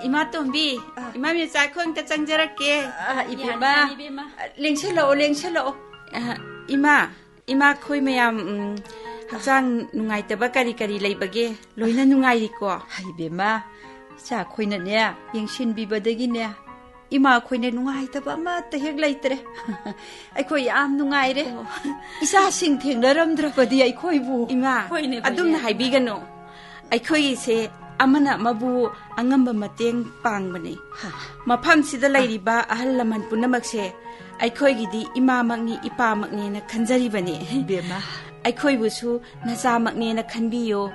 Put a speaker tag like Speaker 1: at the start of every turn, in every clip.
Speaker 1: 이마tom비, 이마미 짤콩 짱자랄게.
Speaker 2: 이베마.
Speaker 3: 랭셀러.
Speaker 1: 이마 코이 매암 학장 누가이때바 까리까리 레이버게 로이나 누가이리꼬.
Speaker 3: 이베마. 자, 코이는네 영신비버덕이네. 이마 코이네 누가이때바 아마따 핵 레이트래. 아이코이 얌 누가이래. 이사싱 탱너럼드라버디 아이코이부.
Speaker 1: 이마, 아둠나 하이비가노. 아이코이세 amana mabu angamba mateng pangbani mafamsida lairiba ahal laman punamakse aikhoigidi ima makni ipa makni na khanjari bani
Speaker 3: bema
Speaker 1: aikhoibusu nacha makni na khanbiyo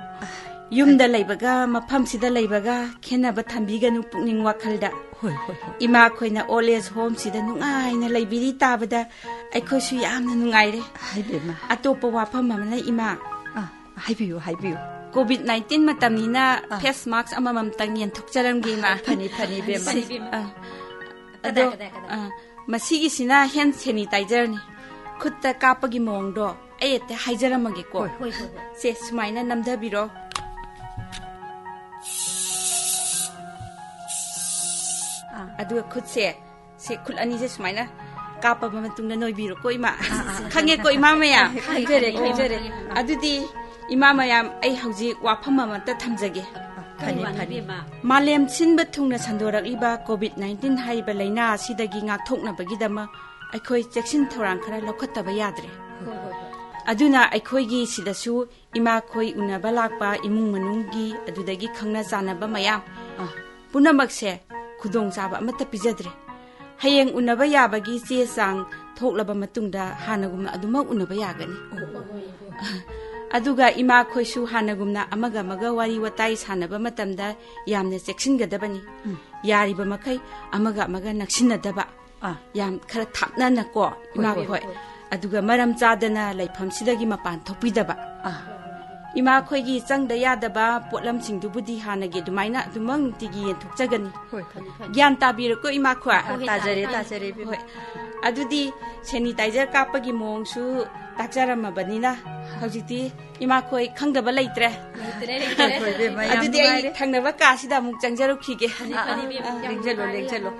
Speaker 1: yumda laibaga mafamsida laibaga khenaba thambiganu pukning wakhalda
Speaker 3: hoi
Speaker 1: ima khoina old age home sida nungai na laibiri tabada aikhoisu yamna nungaire
Speaker 3: bema
Speaker 1: atopa wafam amana ima
Speaker 3: haibiyo
Speaker 1: COVID-19 matamnina face mask amamam tangyen thokcharamgi ma
Speaker 3: phani bema
Speaker 1: ado masigi sina hand sanitizer ni khutta kapagi mongdo ayete haijaramage ko se sumaina namdabiro adu khutse se khul ani se sumaina kapa ba matungna noibiro ko ima khange ko ima maya
Speaker 3: khajere
Speaker 1: adudi 이마 마얌 아이 하우지 와팜 마마따 탐자게
Speaker 3: 파니
Speaker 1: 말렘 신바 통나 산도락이바 COVID-19 하이바 라이나 시다기 ngakthoknabagidama aikoi ꯆꯦꯛꯁꯤꯟ ꯊꯧꯔꯥꯡ ꯈꯔ ꯂꯧꯈꯠꯇꯕ ꯌꯥꯗ꯭ꯔꯦ ꯑꯗꯨꯅ ꯑꯩꯈꯣꯏꯒꯤ ꯁꯤꯗꯁꯨ ꯏꯃꯥ ꯈꯣꯏ ꯎꯅꯕ ꯂꯥꯛꯄ ꯏꯃꯨꯡ ꯃꯅꯨꯡꯒꯤ ꯑꯗꯨꯗꯒꯤ ꯈꯪꯅ ꯆꯥꯟꯅꯕ ꯃꯌꯥꯝ ꯄꯨꯝꯅꯃꯛꯁꯦ ꯈꯨꯗꯣꯡꯆꯥꯕ ꯑꯃꯠꯇ ꯄꯤꯖꯗ꯭ꯔꯦ ꯍꯌꯦꯡ ꯎꯅꯕ ꯌꯥꯕꯒꯤ ꯆꯦ ꯆꯥꯡ ꯊꯣꯛꯂꯕ ꯃꯇꯨꯡꯗ ꯍꯥꯟꯅꯒꯨꯝꯅ ꯑꯗꯨꯃꯛ ꯎꯅꯕ ꯌꯥꯒꯅꯤ aduga ima khoisu hanagumna amaga wari watai sanaba matamda yamne cheksingadabani yariba makai amaga naksinadaba yam khara thapna nako ima khoi aduga maram chadana laifam sidagi mapan thopidaba ima khoigi changda yadaba potlam singdubudi hanage dumaina dumang tigi yenthokjagani gyan tabirko ima khwa
Speaker 3: tajare
Speaker 1: hoi adudi sanitizer kapagi mongsu takjaramabani hojiti ima khoi khangdaba leitre adudi ai thangnaba kasida muk changjarukhige
Speaker 3: lengchalo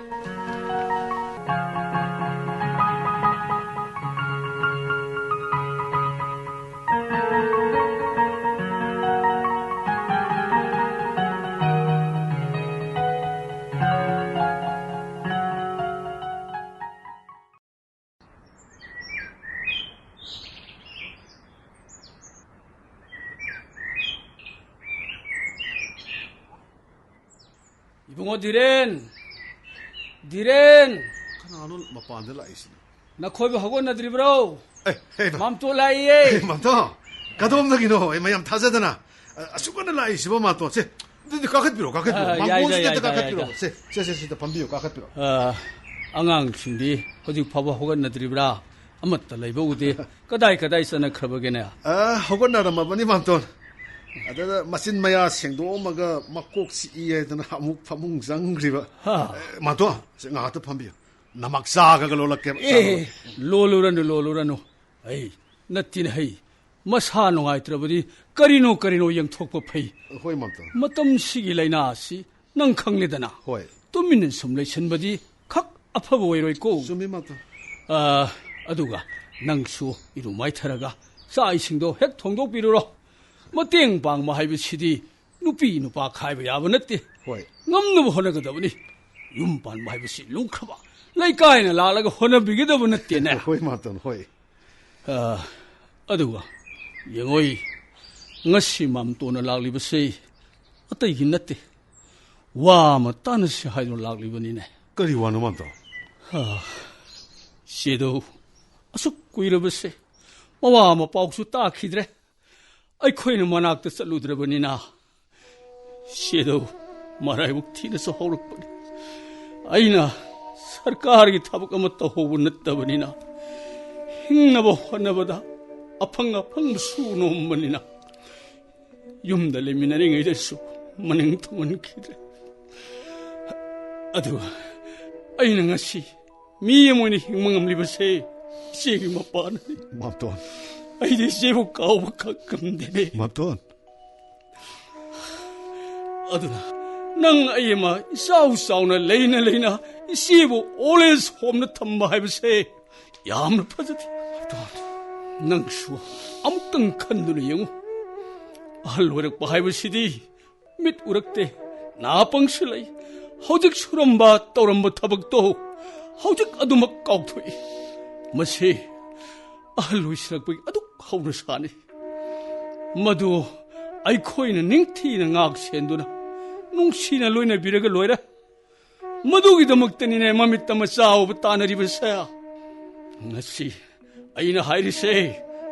Speaker 4: 이봉호 디렌
Speaker 5: 카나는 마빠한테 라이시
Speaker 4: 나 코비 하고 나드리브로
Speaker 5: 에이
Speaker 4: 맘또 라이에
Speaker 5: 맘또 가도 없나기노 에마얌 타자다나 수건을 라이시 뭐 마또 세 근데 까켓비로 망고스데 까켓비로 세세세 밤비요 까켓비로
Speaker 4: 앙앙 신디 호직 파바 하고 나드리브라 아무것도 라이버 우디 까다이 서나 크버게네
Speaker 5: 하고 나라 마바니 맘또 아다 마신 마야 생도마가 막곡시 이에드나 아묵 파뭉 장그리바 마도 나한테 판비요 나막사가 걸올라게
Speaker 4: 로루라노 에이 나티네 헤이 마사 농아이트라버디 까리노 영톡버 페이
Speaker 5: 호이 맘도
Speaker 4: 마덤 시기 라이나시 난 강레다나
Speaker 5: 호이
Speaker 4: 또 믿는 섬레션버디 각 아파 보이로 있고
Speaker 5: 좀이 맘도
Speaker 4: 아두가 낭수 이루 마이타라가 사이싱도 핵 통독 비루로 mateng pang ma haiba sidi nupi nupa khaiba yaba natte
Speaker 5: hoi
Speaker 4: ngamnu honagadabu ni yumpan ma haiba si lungkhaba laikai na lalaga honabigadabu natte na
Speaker 5: hoi matan hoi
Speaker 4: aduga yengoi ngasi mam to na lagliba sei atai gi natte wa ma tan si haidro lagliba ni ne
Speaker 5: kari wanu manto
Speaker 4: shedo asuk kuiraba se mawa ma pauksu ta khidre ꯑꯩꯈꯣꯏꯅ ꯃꯅꯥꯛꯇ ꯆꯠꯂꯨꯗ꯭ꯔꯕꯅꯤꯅ ꯁꯦꯗꯣ ꯃꯔꯥꯏꯕꯛ ꯊꯤꯅꯁꯨ ꯍꯧꯔꯛꯄꯅꯤ ꯑꯩꯅ ꯁꯔꯀꯥꯔꯒꯤ ꯊꯕꯛ ꯑꯃ ꯇꯧꯍꯧꯕ ꯅꯠꯇꯕꯅꯤꯅ ꯍꯤꯡꯅꯕ ꯍꯣꯠꯅꯕꯗ ꯑꯐꯪ ꯁꯨ ꯅꯣꯝꯕꯅꯤꯅ ꯌꯨꯝꯗ ꯂꯩꯃꯤꯟꯅꯔꯤꯉꯩꯗꯁꯨ ꯃꯅꯤꯡ ꯊꯨꯡꯍꯟꯈꯤꯗ꯭ꯔꯦ ꯑꯗꯨꯒ ꯑꯩꯅ ꯉꯁꯤ ꯃꯤ ꯑꯃ ꯑꯣꯏꯅ ꯍꯤꯡꯕ ꯉꯝꯂꯤꯕꯁꯦ ꯏꯆꯦꯒꯤ ꯃꯄꯥꯅꯅꯤ
Speaker 5: 맘돈
Speaker 4: 아이들 제복 가오고 가끔 되네.
Speaker 5: 맘돈
Speaker 4: 아들아, ꯅꯪ ꯑꯩ ꯑꯃ ꯏꯆꯥꯎ ꯆꯥꯎꯅ ꯂꯩꯅ ꯂꯩꯅ ꯏꯆꯦꯕꯨ ꯑꯣꯜꯑꯦꯖ ꯍꯣꯝꯗ ꯊꯝꯕ ꯍꯥꯏꯕꯁꯦ ꯌꯥꯝꯅ ꯐꯖꯗꯦ ꯅꯪꯁꯨ ꯑꯃꯨꯛꯇꯪ ꯈꯟꯗꯨꯅ ꯌꯦꯡꯉꯨ ꯑꯍꯜ ꯑꯣꯏꯔꯛꯄ ꯍꯥꯏꯕꯁꯤꯗꯤ ꯃꯤꯠ ꯎꯔꯛꯇꯦ ꯅꯥ ꯄꯪꯁꯨ ꯂꯩ ꯍꯧꯖꯤꯛ ꯁꯨꯔꯝꯕ ꯇꯧꯔꯝꯕ ꯊꯕꯛꯇꯣ ꯍꯧꯖꯤꯛ ꯑꯗꯨꯃꯛ ꯀꯥꯎꯊꯣꯛꯏ ꯃꯁꯤ ꯑꯍꯜ ꯑꯣꯏꯁꯤꯜꯂꯛꯄꯒꯤ ꯑꯗꯨꯛ ꯍꯧꯅꯁꯥꯅꯤ ꯃꯗꯨ ꯑꯩꯈꯣꯏꯅ ꯅꯤꯡꯊꯤꯅ ꯉꯥꯛ ꯁꯦꯟꯗꯨꯅ ꯅꯨꯡꯁꯤꯅ ꯂꯣꯏꯅꯕꯤꯔꯒ ꯂꯣꯏꯔꯦ ꯃꯗꯨꯒꯤꯗꯃꯛꯇꯅꯤꯅꯦ ꯃꯃꯤꯠ ꯑꯃ ꯆꯥꯎꯕ ꯇꯥꯟꯅꯔꯤꯕꯁꯦ ꯉꯁꯤ ꯑꯩꯅ ꯍꯥꯏꯔꯤꯁꯦ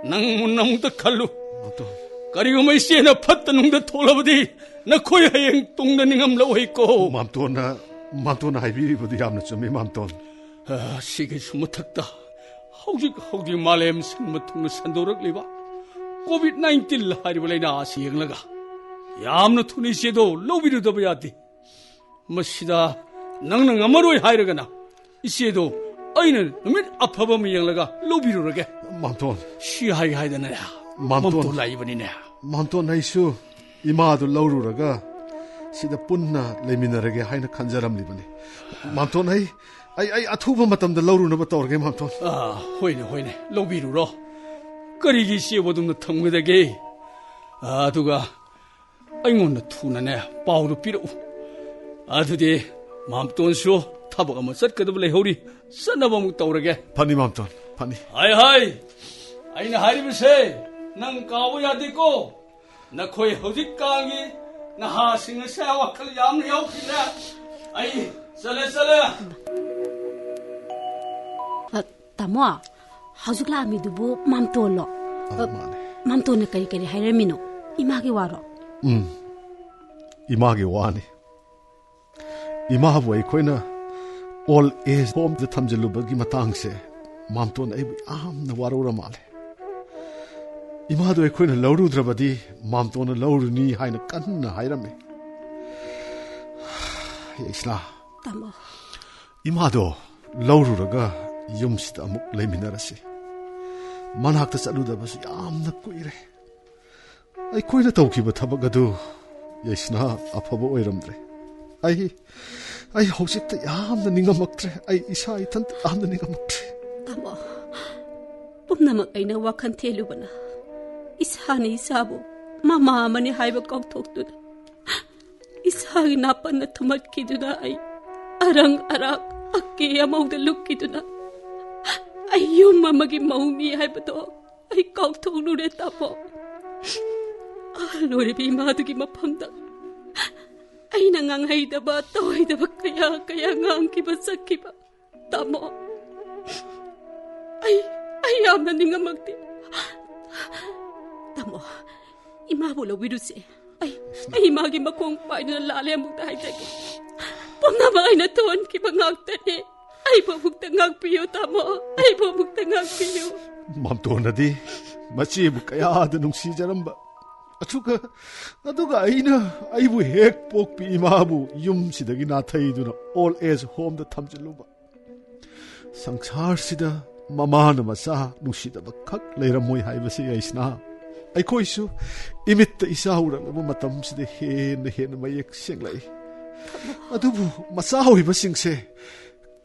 Speaker 4: ꯅꯪ ꯃꯨꯟꯅ ꯑꯃꯨꯛꯇ ꯈꯜꯂꯨ ꯀꯔꯤꯒꯨꯝꯕ ꯏꯆꯦꯅ ꯐꯠꯇ ꯅꯨꯡꯗ ꯊꯣꯛꯂꯕꯗꯤ ꯅꯈꯣꯏ ꯍꯌꯦꯡ ꯇꯨꯡꯗ ꯅꯤꯡꯉꯝꯂꯛꯑꯣꯏꯀꯣ
Speaker 5: ꯃꯥꯝꯇꯣꯟꯅ ꯍꯥꯏꯕꯤꯔꯤꯕꯗꯨ ꯌꯥꯝꯅ ꯆꯨꯝꯃꯤ ꯃꯥꯝꯇꯣꯟ
Speaker 4: ꯁꯤꯒꯤꯁꯨ ꯃꯊꯛꯇ ꯍꯧꯖꯤꯛ ꯃꯥꯂꯦꯝ ꯁꯤꯟꯕ ꯊꯨꯡꯅ ꯁꯟꯗꯣꯔꯛꯂꯤꯕ COVID-19 ꯍꯥꯏꯔꯤꯕ ꯂꯩꯅꯥ ꯑꯁꯤ ꯌꯦꯡꯂꯒ ꯌꯥꯝꯅ ꯊꯨꯅ ꯏꯆꯦꯗꯣ ꯂꯧꯕꯤꯔꯨꯗꯕ ꯌꯥꯗꯦ ꯃꯁꯤꯗ ꯅꯪꯅ ꯉꯝꯃꯔꯣꯏ ꯍꯥꯏꯔꯒꯅ ꯏꯆꯦꯗꯣ ꯑꯩꯅ ꯅꯨꯃꯤꯠ ꯑꯐꯕ ꯑꯃ ꯌꯦꯡꯂꯒ ꯂꯧꯕꯤꯔꯨꯔꯒꯦ
Speaker 5: ꯃꯥꯝꯇꯣꯟ
Speaker 4: ꯁꯤ ꯍꯥꯏꯗꯅ ꯃꯥꯝꯇꯣꯟ ꯂꯥꯛꯏꯕꯅꯤꯅꯦ
Speaker 5: ꯃꯥꯝꯇꯣꯟ ꯑꯩꯁꯨ ꯏꯃꯥꯗꯨ ꯂꯧꯔꯨꯔꯒ ꯁꯤꯗ ꯄꯨꯟꯅ ꯂꯩꯃꯤꯟꯅꯔꯒꯦ ꯍꯥꯏꯅ ꯈꯟꯖꯔꯝꯂꯤꯕꯅꯤ ꯃꯥꯝꯇꯣꯟ ꯑꯩ ꯑꯊꯨꯕ ꯃꯇꯝꯗ ꯂꯧꯔꯨꯅꯕ ꯇꯧꯔꯒꯦ ꯃꯥꯝꯇꯣꯟ
Speaker 4: ꯍꯣꯏꯅꯦ ꯂꯧꯕꯤꯔꯨꯔꯣ ꯀꯔꯤꯒꯤ ꯏꯆꯦꯕꯨ ꯑꯗꯨꯝꯅ ꯊꯝꯒꯗꯒꯦ ꯑꯗꯨꯒ ꯑꯩꯉꯣꯟꯗ ꯊꯨꯅꯅꯦ ꯄꯥꯎꯗꯨ ꯄꯤꯔꯛꯎ ꯑꯗꯨꯗꯤ ꯃꯥꯝꯇꯣꯟꯁꯨ ꯊꯕꯛ ꯑꯃ ꯆꯠꯀꯗꯕ ꯂꯩꯍꯧꯔꯤ ꯆꯠꯅꯕ ꯑꯃꯨꯛ ꯇꯧꯔꯒꯦ
Speaker 5: ꯐꯅꯤ ꯃꯥꯝꯇꯣꯟ ꯐꯅꯤ
Speaker 4: ꯍꯥꯏ ꯑꯩꯅ ꯍꯥꯏꯔꯤꯕꯁꯦ ꯅꯪ ꯀꯥꯎꯕ ꯌꯥꯗꯦꯀꯣ ꯅꯈꯣꯏ ꯍꯧꯖꯤꯛꯀꯥꯟꯒꯤ ꯅꯍꯥꯁꯤꯡ ꯑꯁꯦ ꯋꯥꯈꯜ ꯌꯥꯝꯅ ꯌꯥꯎꯈꯤꯗ꯭ꯔꯦ ꯑꯩ ꯆꯠꯂꯦ
Speaker 2: ꯇꯥꯃꯣ ꯍꯧꯖꯤꯛ ꯂꯥꯛꯑꯝꯃꯤꯗꯨꯕꯨ ꯃꯥꯝꯇꯣꯟꯂꯣ
Speaker 5: ꯃꯥꯅꯦ
Speaker 2: ꯃꯥꯝꯇꯣꯟꯅ ꯀꯔꯤ ꯍꯥꯏꯔꯝꯃꯤꯅꯣ 이마기 와로.
Speaker 5: 이마기 와니. 이마하고 ꯑꯩꯈꯣꯏꯅ all age home ꯊꯝꯖꯤꯜꯂꯨꯕꯒꯤ ꯃꯇꯥꯡꯁꯦ ꯃꯥꯝꯇꯣꯟ ꯑꯩꯕꯨ ꯌꯥꯝꯅ ꯋꯥꯔꯧꯔ ꯃꯥꯜꯂꯦ. 이마도 ꯑꯩꯈꯣꯏꯅ ꯂꯧꯔꯨꯗ꯭ꯔꯕꯗꯤ ꯃꯥꯝꯇꯣꯟꯅ ꯂꯧꯔꯨꯅꯤ ꯍꯥꯏꯅ ꯀꯟꯅ ꯍꯥꯏꯔꯝꯃꯦ. ꯌꯦꯁꯅꯥ.
Speaker 2: ꯇꯥꯃꯣ.
Speaker 5: 이마도 ꯂꯧꯔꯨꯔꯒ ꯌꯨꯝꯁꯤꯗ ꯑꯃꯨꯛ ꯂꯩꯃꯤꯟꯅꯔꯁꯤ. ꯃꯅꯥꯛꯇ ꯆꯠꯂꯨꯗꯕꯁꯨ ꯌꯥꯝꯅ ꯀꯨꯏꯔꯦ. ꯑꯩꯈꯣꯏꯅ ꯇꯧꯈꯤꯕ ꯊꯕꯛ ꯑꯗꯨ ꯌꯦꯁꯅꯥ ꯑꯐꯕ ꯑꯣꯏꯔꯝꯗ꯭ꯔꯦ. ꯑꯩ ꯍꯧꯖꯤꯛꯇ ꯌꯥꯝꯅ ꯅꯤꯡꯉꯝꯃꯛꯇ꯭ꯔꯦ. ꯑꯩ ꯏꯁꯥ ꯏꯊꯟꯇ ꯌꯥꯝꯅ ꯅꯤꯡꯉꯝꯃꯛꯇ꯭ꯔꯦ.
Speaker 2: ꯇꯥꯃꯣ, ꯄꯨꯝꯅꯃꯛ ꯑꯩꯅ ꯋꯥꯈꯜ ꯊꯦꯜꯂꯨꯕꯅ 이사니 이사부 마마만이 하이버 꺾톡두나 이사기 나빠나 토마키두나 아이 아랑아락 아끼야 마우다 룩키두나 아이 요마마기 마우미 하이버도 아이 꺾톡루레 따보 아 로레비 마두기 마팜다 아이 나강 하이다바 또하이다바 그야 강키바 싹키바 따모 아이 암나 닝가 막대 Tamo, imabula wirusi. Ay imagi makong paano lali among tahaytagi. Pumnama ay naton kibangagtani. Ay pabukta ngagpiyo, tamo. Ay pabukta ngagpiyo.
Speaker 5: 맘또나디 마치부 까야다 농시자람바. 아두가 아이부 핵복비 이마부 юм시다기 나타이두나 all age home 다 탐질로바. 상사르시다 마마나 마사 농시다바 칵 레이라모이 하이버시 야이스나. ꯑꯩꯈꯣꯏꯁꯨ ꯏꯃꯤꯠꯇ ꯏꯆꯥ ꯎꯔꯛꯂꯕ ꯃꯇꯝꯁꯤꯗ ꯍꯦꯟꯅ ꯃꯌꯦꯛ ꯁꯦꯡꯂꯛꯏ. ꯑꯗꯨꯕꯨ ꯃꯆꯥ ꯑꯣꯏꯕꯁꯤꯡꯁꯦ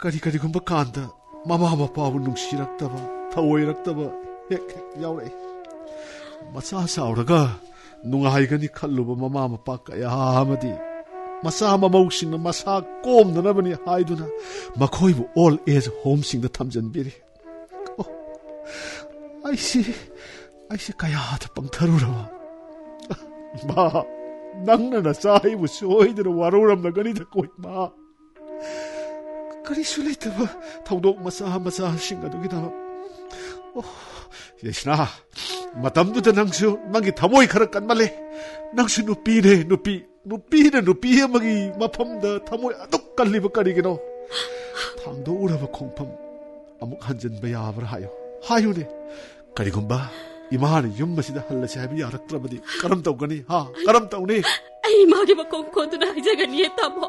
Speaker 5: ꯀꯔꯤꯒꯨꯝꯕ ꯀꯥꯟꯗ ꯃꯃꯥ ꯃꯄꯥꯕꯨ ꯅꯨꯡꯁꯤꯔꯛꯇꯕ, ꯊꯑꯣꯏꯔꯛꯇꯕ ꯍꯦꯛ ꯌꯥꯎꯔꯛꯏ. ꯃꯆꯥ ꯆꯥꯎꯔꯒ ꯅꯨꯡꯉꯥꯏꯒꯅꯤ ꯈꯜꯂꯨꯕ ꯃꯃꯥ ꯃꯄꯥ ꯀꯌꯥ ꯑꯃꯗꯤ ꯃꯆꯥ ꯃꯃꯧꯁꯤꯡꯅ ꯃꯁꯥ ꯀꯣꯝꯅꯅꯕꯅꯤ ꯍꯥꯏꯗꯨꯅ ꯃꯈꯣꯏꯕꯨ ꯑꯣꯜ ꯑꯦꯖ ꯍꯣꯝꯁꯤꯡꯗ ꯊꯝꯖꯤꯟꯕꯤꯔꯤ. ꯑꯩꯁꯤ ꯀꯌꯥꯗ ꯄꯪꯊꯔꯨꯔꯕ. ꯏꯃꯥ, ꯅꯪꯅ ꯅꯆꯥ ꯑꯩꯕꯨ ꯁꯣꯏꯗꯅ ꯋꯥꯔꯧꯔꯝꯂꯒꯅꯤꯗꯀꯣ ꯏꯃꯥ. ꯀꯔꯤꯁꯨ ꯂꯩꯇꯕ ꯊꯧꯗꯣꯛ ꯃꯆꯥꯁꯤꯡ ꯑꯗꯨꯒꯤꯗꯃꯛ. ꯌꯦꯁꯅꯥ, ꯃꯇꯝꯗꯨꯗ ꯅꯪꯁꯨ ꯅꯪꯒꯤ ꯊꯃꯣꯏ ꯈꯔ ꯀꯟꯃꯜꯂꯦ. ꯅꯪꯁꯨ ꯅꯨꯄꯤꯅꯦ, ꯅꯨꯄꯤꯅ ꯅꯨꯄꯤ ꯑꯃꯒꯤ ꯃꯐꯝꯗ ꯊꯃꯣꯏ ꯑꯗꯨꯛ ꯀꯜꯂꯤꯕ ꯀꯔꯤꯒꯤꯅꯣ? ꯊꯥꯡꯗꯣꯛꯎꯔꯕ ꯈꯣꯡꯐꯝ ꯑꯃꯨꯛ ꯍꯟꯖꯤꯟꯕ ꯌꯥꯕ꯭ꯔꯥ ꯍꯥꯏꯌꯨꯅꯦ. ꯀꯔꯤꯒꯨꯝꯕ 이마는 윰마시다 할라시 하비 알았더라버디 까람 떠오거니 까람 떠오니
Speaker 2: 아이 마기바 콩코드나 하자가니 했다모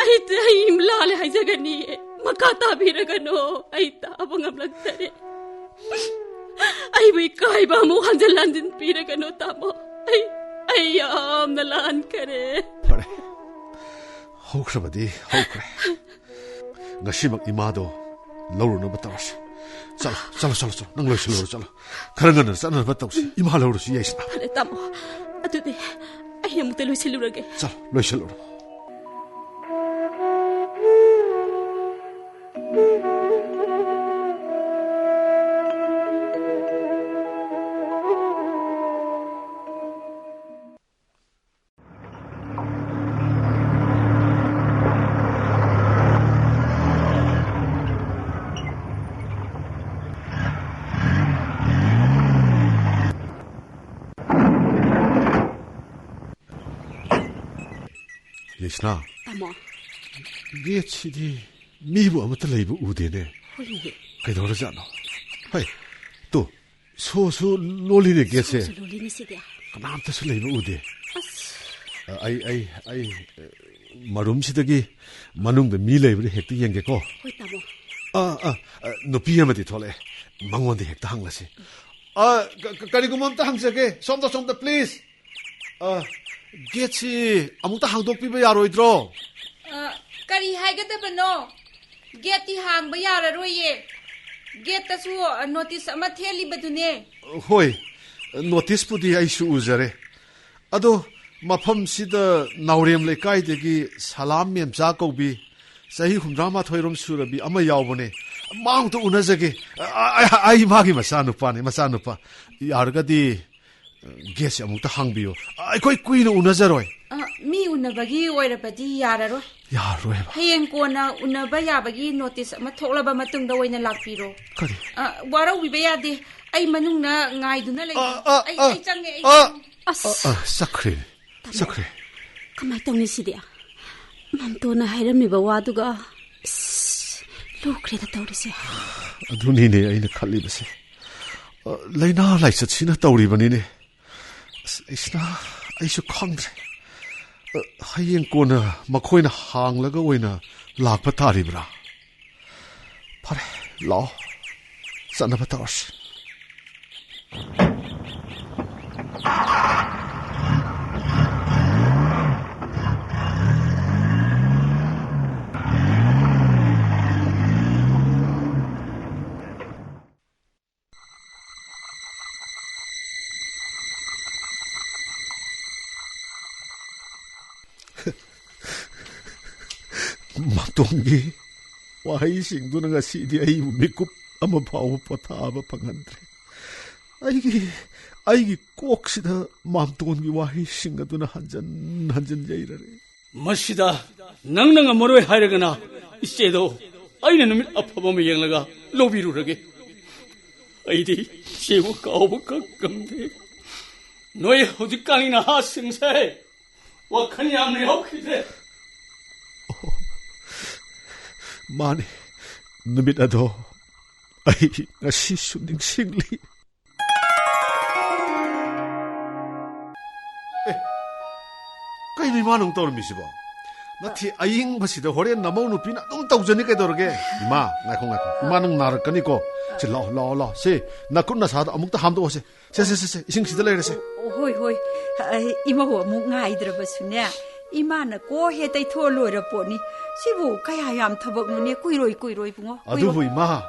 Speaker 2: 아이 임라레 하자가니 마카타 비라가노 아이 따봉암락다레 아이 비까이바 모 한잘란진 비라가노 따모 아이 yamna lan kare.
Speaker 5: Pare. Haukrabadi, haukre. Ngasimak imado lauru na batawsi. Chalo. Nang loisi lauru chalo. Karangana sana batawsi. Ima lauru si yaisna.
Speaker 2: Pare tamo. Adudi ai amukta loisi lurage.
Speaker 5: Chalo, loisi lauru. Yaisna.
Speaker 2: Tamo.
Speaker 5: Gechidi mibu amata leibu udene.
Speaker 2: Hoye.
Speaker 5: Kaidora jano. Hai. To so loli ne gese.
Speaker 2: So loli ne sidia.
Speaker 5: Kanamta su leibu ude.
Speaker 2: As.
Speaker 5: Ai marum sidagi manung de mi leibu hekti yenge ko.
Speaker 2: Hoi tamo.
Speaker 5: Nupi amati thole. Mangwon de hekta hanglasi. Karigumamta hangsake. Somda please. Gate amuta hangdokpiba yaroidro.
Speaker 1: Kari haigadabano? Gate ti hangba yararoye. Gate tasu notice ama thelibadune.
Speaker 5: Hoi, notice pudi aisu uzare. Ado mafam sida naurem lekai degi salam mem cha kobi sahi humdrama thoirom surabi ama yawbone. Mang to unazage. Ai magi masanupa yargadi Gesi amuta hangbiyo. Aikoi kuina unazaroi.
Speaker 1: Mi unabagi oirabadi yararoi.
Speaker 5: Yaroi.
Speaker 1: Hayeng kona unaba yabagi notice ama thoklaba matungda oina lakpiro.
Speaker 5: Kari.
Speaker 1: Warau biba yade. Ai manungna ngaiduna lei. Ai change
Speaker 2: As.
Speaker 5: Sakre.
Speaker 2: Kamai tongni sidia. Mamtona hairamniba waduga. Lokre da tawrise.
Speaker 5: Aduni ne aina khallibase. Laina laisachina tawribani ne. Isna aisu khangre. Hayeng kona makhoina hanglaga oina lakpa taribra. Pare lao. Sanaba tawse. Matonggi wahaisingduna ngasidi aibu mikup ama pau potaba pangandre. Aigi koksida mamtongi wahaising aduna hanjan jairare.
Speaker 4: Masida nang maroi hairagana isedo aina numit afabama yenglaga lobirurage. Aidi sebu kaubu kamde. Noi hojikkanina hasingse wakhani yamne hokide.
Speaker 5: Mane, numit ado, ay ngasi suning singli. Kaya may manong tormisi ba? Nati aying basida hore namaw nupina nung tawjani kay dorge. Ima, ngako. Manong narakani ko. Si lao. Si nakun nasada amukta hamdo ko si. Si ising sida lay rese.
Speaker 3: Hoy. Ima ho mo nga idrabasune. Imana ko hetay tholo raponi. Sibu kaya yam thabak nune kuiroi bungo.
Speaker 5: Adubu ima.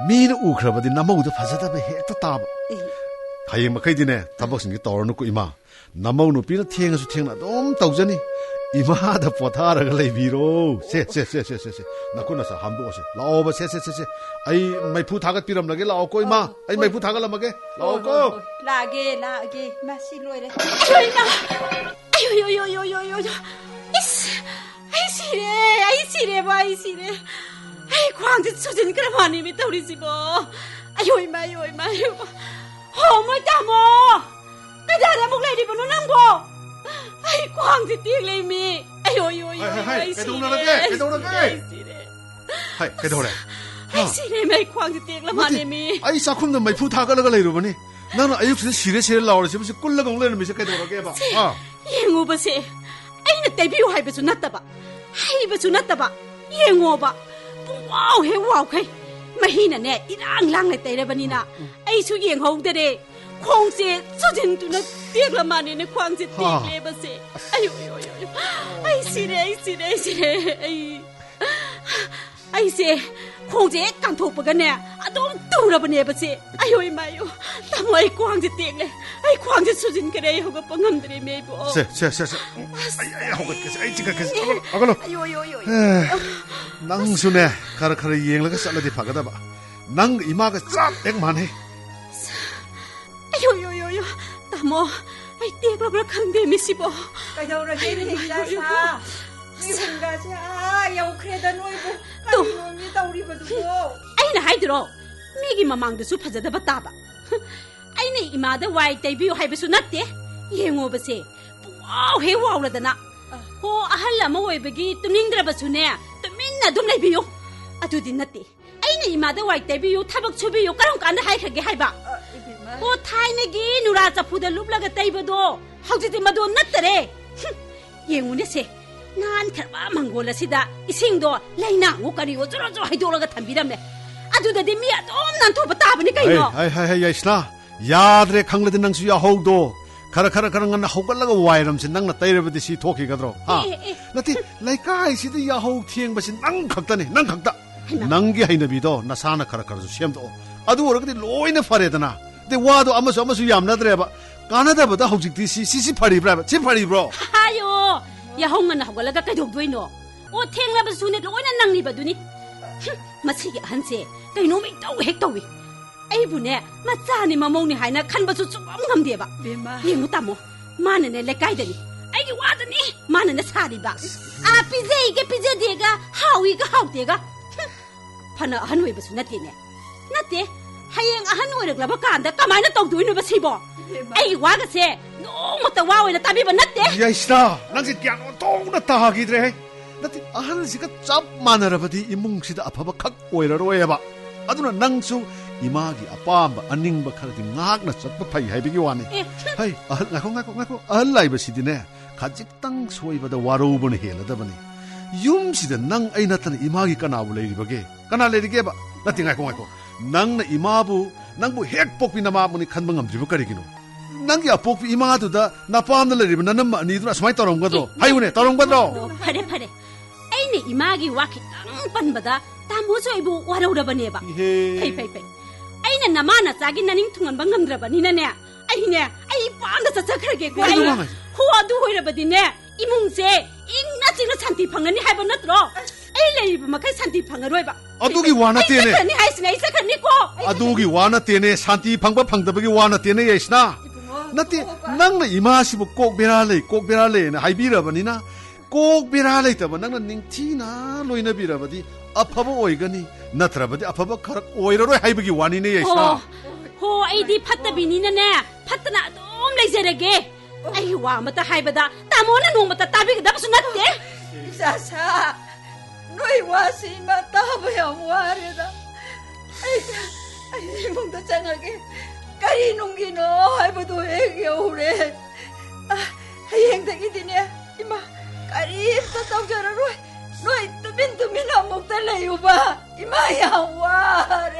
Speaker 5: Mina ukrabadi namawda fazada be hekta taba. Hayeng makaydine tabak singi torno ko ima. Namaw nupina thiengasu thiengna dom tawjani. Ima da potharaga leibiro. Se. Nakuna sa hamdo ose. Lao ba se. Ai maipu thagat piram lage lao ko ima. Ai maipu thagat lamage. Lao ko.
Speaker 3: Lage. Masi loire.
Speaker 2: Ayo. Is. Ai sire. Ai kwangji chujin kramani mi tawrisibo. Ayo ima. Ho mai tamo. Kadara muk lady bono nangbo. Ai kwangji tik lei mi. Ayo.
Speaker 5: Hai, kedonage. Hai, kedore.
Speaker 2: Ai sire mai kwangji tik lamani mi.
Speaker 5: Ai sakhumda maipu thagalaga leirubani. Nana ayuksida sire laurasi bisi kullaga nglen mi se kedorage ba.
Speaker 2: Yengubase. Aina tebiu haibasu nattaba. Haibasu nattaba. Yengoba. Wow kai. Mahina ne irang lang lai teirebanina. Ai su yenghogdare. 콩세 소진두나 떼글만이네 콩세 떼글레버세. 아유. 아이 시래. 아이세 콩제 깡톡버가네 아동 뚜러버네버세. 아유 이마요. 나무 아이 콩제 떼글레. 아이 콩제 소진 그래 하고 뻥함들이 메이보.
Speaker 5: 세. 아이 호get겠어. 아이 지각겠어. 아가로.
Speaker 2: 아유.
Speaker 5: 낭수네 카라카라 이행라가 살라디 파가다봐. 낭 이마가 쫙 액만해.
Speaker 2: 아유. 나무 아이 떼글러블 강대 미시보.
Speaker 3: Kaidauragin higasa. Higasa. Yaw kreda noibo.
Speaker 2: 또.
Speaker 3: Kainom이 다우리바두고.
Speaker 2: 아이나 하이드로 미기 마망도수 파자다바 따바. 아이나 이마다 와이 때비요 하이베수 났대. 예응오버세. 와우 해와우라다나. 호 아할라마 오이베기 뚜밍드라바수네. 뚜민나 좀 내비요. 아두디 났대. 아이나 이마다 와이 때비요 타박 초비요 까랑까나 하이크게 하이바. 호 타이네기 누라자 푸다 룹라가 때이버도 하우지디 마도 났더래. 예응오네세. 난 카바 망골라시다 이싱도 라이나고 까리고 쪼로쪼로 하이도라가 담비람네. 아두다디 미야 넌난 토바 따보니 까이노.
Speaker 5: 하이 야이스나 야드레 강라든 낭수 야호도 카라카라카랑나 호갈라가 와이람신 낭나 따이르버디시 토키가드로 하 나티 라이카이시드 야호 티행바신 낭 각다네 낭 각다 낭기 하이나비도 나사나 카라카라주 시험도 아두 오르가디 로이나 파레다나 데 와도 아마수 얌나드레바 까나다보다 혹직디 시시파리브라 침파리브로
Speaker 2: 하요 야홍만 하고라가 까독도이노 오 탱라바 수네 로이나 낭리바두니 마치기 한세 까이노미 또 핵도위 아이부네 마짜니 마몽니 하이나 칸바수 좀 감디에바
Speaker 3: Bema.
Speaker 2: 예무따모 마네네 레까이더니 아이기 와더니 마네네 사리바 아 피제이게 피제디가 하위가 하우데가 파나 한웨이바수 나띠네 나띠 하이행 한웨이르글라바 깐다 까마이나 떡도이노바 시보 아이기 와가세 너무따 와웨나 따비바 나띠
Speaker 5: 야이스나 낭시 띠아노 똥나 따하기드레 나티 아한시가 짭 마나라바디 이뭉시다 아파바 칵 오이라로 해봐 아두나 낭수 이마기 아빠amba 아닝바 카라디 ngakna chatpa phai haibigi wani hai ngako alai basidine khajik-tang soibada warobone heladabani yumsida nang aina tan imagi kanabu leiribage kana leirige ba nati ngako nangna imabu nangbu hek pokpina mamuni khanba ngamdribu karigino nangi apokpi imaduda napamna leiriba nanamma anidura smai toromgadro haiyune toromgadro
Speaker 2: 파레 아이네 이마기 와키 땅 빤바다 다모so 이부 와라우라바네바 페이 아이나 나마나 짜기 나닝 퉁은 방감드라바니나네 아이네 아이 빵다 짜짜크르게 고아이 호아두 호이라바디네 이뭉세 잉나지로 산티 방안이 하이바 나트로 아이 레이브 마카이 산티 방아로이바
Speaker 5: 아두기 와나테네
Speaker 2: 아니 하이스나 이사카니코
Speaker 5: 아두기 와나테네 산티 방바 방다바기 와나테네 예스나 나티 낭나 이마시부 꼭 베랄레나 하이비라바니나 꼭 베랄레이타바 낭나 닝티나 로이나 비라바디 아파바 오이가니 나트라바디 아파바 카락 오이라로 하이비기 와니네 예스나
Speaker 2: 호 아이디 파타비니나네 파타나 좀 레이제레게 아이 와마타 하이바다 따모나 농마타 따비가 무슨 났대
Speaker 3: Sasa. Noi wasi mata yang warida. Ay mong tachangage. Kari nunggino ay bado hege ure. Hayeng tagidine. Ima kari tatawjara roy. Noi tumin amok talayo ba? Ima yang ware.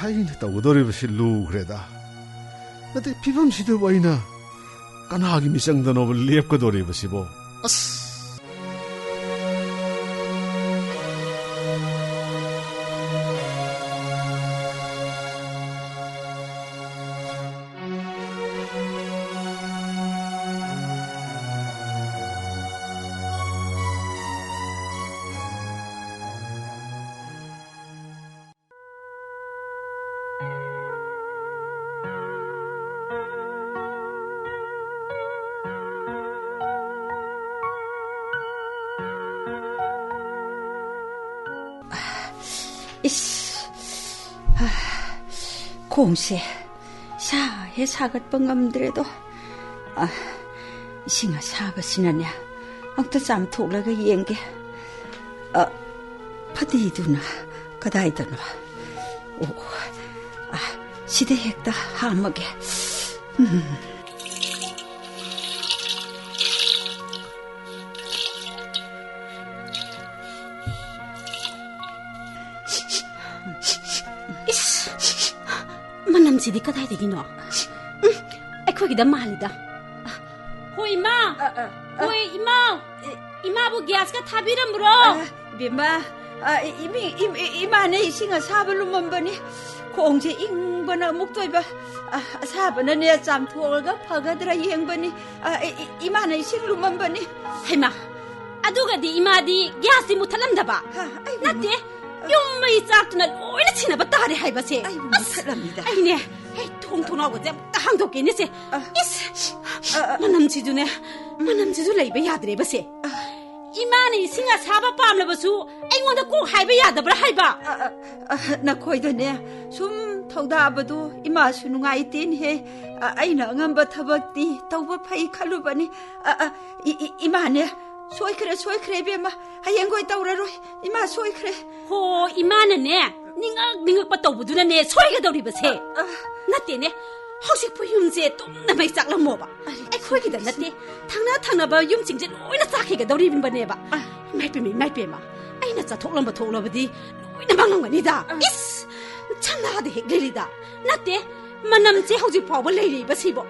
Speaker 5: 하이네 따오더리버시 루그레다 나때 피밤시도 와이나 까나하기 미상다 노블 리앱거도리버시보 아스
Speaker 3: 곰새 샤해 사갓뻥 감더라도 싱아 사바시나냐 엉터 짬 톡라가 이행게 파디두나 가다이더나 오 시대 핵다 하먹게
Speaker 2: 만남지디 까다이되기노. 아이코기다 말이다. 호이 마. 호이 이마부 게스가 타비름으로.
Speaker 3: 비마, 이마네 이싱아 사발로 먼버니 공제 잉버나 목도이바 사바나 내 잠토가 파가드라 이행버니 이마네 이싱로 먼버니.
Speaker 2: 하이마. 아두가디 이마디 게스디 못할람다봐. 나때 용마이 짝두나 로이나 치나봐 따리 하이바세.
Speaker 3: 아이고 못할랍니다.
Speaker 2: 아이네. 에이 통통하고 제 항독기네세. 이스. 만남지주 레이바 야드레바세. 이마네 이싱아 사바 빰라바수 아이고나 꼭 하이바 야다브라 하이바.
Speaker 3: 나코이더네 숨 터다아바도 이마수 누가이틴해 아이나 응암바 타박디 타우바 파이 칼루바니 이마네 소이크레 비마 하yen고이 따우라로 이마 소이크레.
Speaker 2: 호 이마네네 닝악 빠떠부두나네 소이가 더리바세. 나때네 혹시 부윤제 똥나마이 짝라모바. 아이코이기다 나때 탕나바 윤징제 로이나 짝해가 더리빈바네바. 말빼마 아이나 짜 톡람바디 로이나 방랑가니다. 이스 참나하데 핵레리다. 나때 만남제 혹시 파워 레이리바시보.